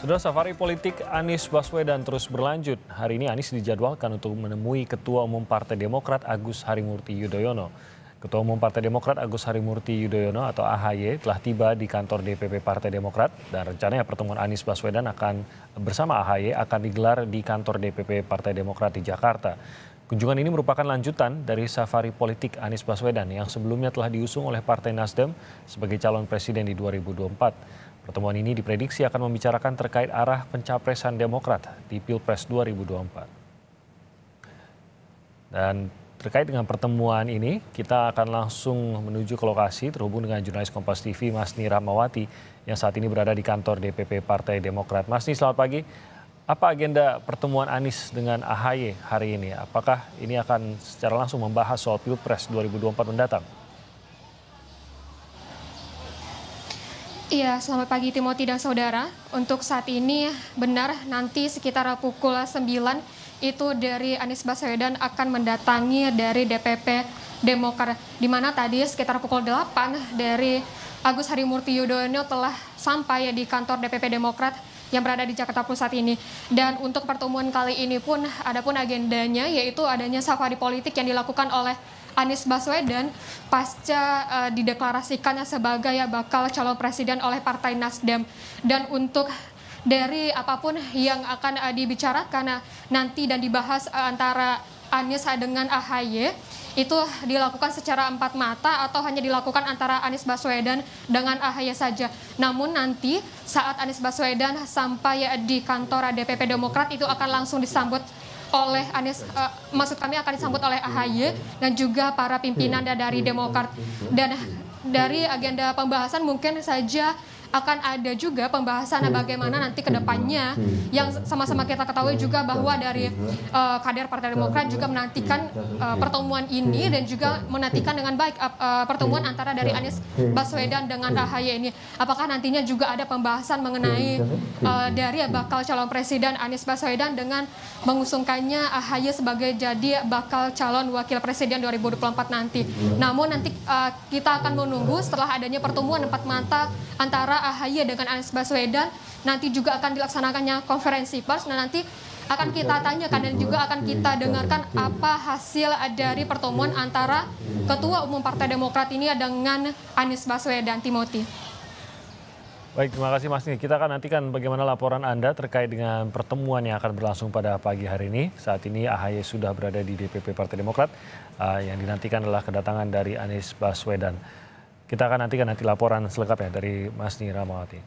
Sudah safari politik Anies Baswedan terus berlanjut. Hari ini Anies dijadwalkan untuk menemui Ketua Umum Partai Demokrat Agus Harimurti Yudhoyono. Ketua Umum Partai Demokrat Agus Harimurti Yudhoyono atau AHY telah tiba di kantor DPP Partai Demokrat dan rencananya pertemuan Anies Baswedan bersama AHY akan digelar di kantor DPP Partai Demokrat di Jakarta. Kunjungan ini merupakan lanjutan dari safari politik Anies Baswedan yang sebelumnya telah diusung oleh Partai Nasdem sebagai calon presiden di 2024. Pertemuan ini diprediksi akan membicarakan terkait arah pencapresan Demokrat di Pilpres 2024. Dan terkait dengan pertemuan ini, kita akan langsung menuju ke lokasi terhubung dengan jurnalis Kompas TV Masni Rahmawati yang saat ini berada di kantor DPP Partai Demokrat. Masni, selamat pagi. Apa agenda pertemuan Anies dengan AHY hari ini? Apakah ini akan secara langsung membahas soal Pilpres 2024 mendatang? Iya, selamat pagi Timothy dan saudara. Untuk saat ini benar nanti sekitar pukul 9 itu dari Anies Baswedan akan mendatangi dari DPP Demokrat. Di mana tadi sekitar pukul 8 dari Agus Harimurti Yudhoyono telah sampai di kantor DPP Demokrat yang berada di Jakarta Pusat ini. Dan untuk pertemuan kali ini pun adapun agendanya yaitu adanya safari politik yang dilakukan oleh Anies Baswedan pasca dideklarasikannya sebagai bakal calon presiden oleh Partai Nasdem. Dan untuk dari apapun yang akan dibicarakan nanti dan dibahas antara Anies dengan AHY itu dilakukan secara empat mata atau hanya dilakukan antara Anies Baswedan dengan AHY saja. Namun nanti saat Anies Baswedan sampai di kantor DPP Demokrat itu akan langsung disambut oleh Anies, maksud kami akan disambut oleh AHY dan juga para pimpinan dari Demokrat. Dan dari agenda pembahasan mungkin saja akan ada juga pembahasan bagaimana nanti ke depannya yang sama-sama kita ketahui juga bahwa dari kader Partai Demokrat juga menantikan pertemuan ini dan juga menantikan dengan baik pertemuan antara dari Anies Baswedan dengan AHY ini. Apakah nantinya juga ada pembahasan mengenai dari bakal calon presiden Anies Baswedan dengan mengusungkannya AHY sebagai jadi bakal calon wakil presiden 2024 nanti. Namun nanti kita akan menunggu setelah adanya pertemuan empat mata antara AHY dengan Anies Baswedan, nanti juga akan dilaksanakannya konferensi pers. Nah, nanti akan kita tanyakan dan juga akan kita dengarkan apa hasil dari pertemuan antara Ketua Umum Partai Demokrat ini dengan Anies Baswedan. Timothy. Baik, terima kasih Mas. Kita akan nantikan bagaimana laporan Anda terkait dengan pertemuan yang akan berlangsung pada pagi hari ini. Saat ini AHY sudah berada di DPP Partai Demokrat. Yang dinantikan adalah kedatangan dari Anies Baswedan. Kita akan nantikan laporan selengkapnya dari Masni Rahmawati.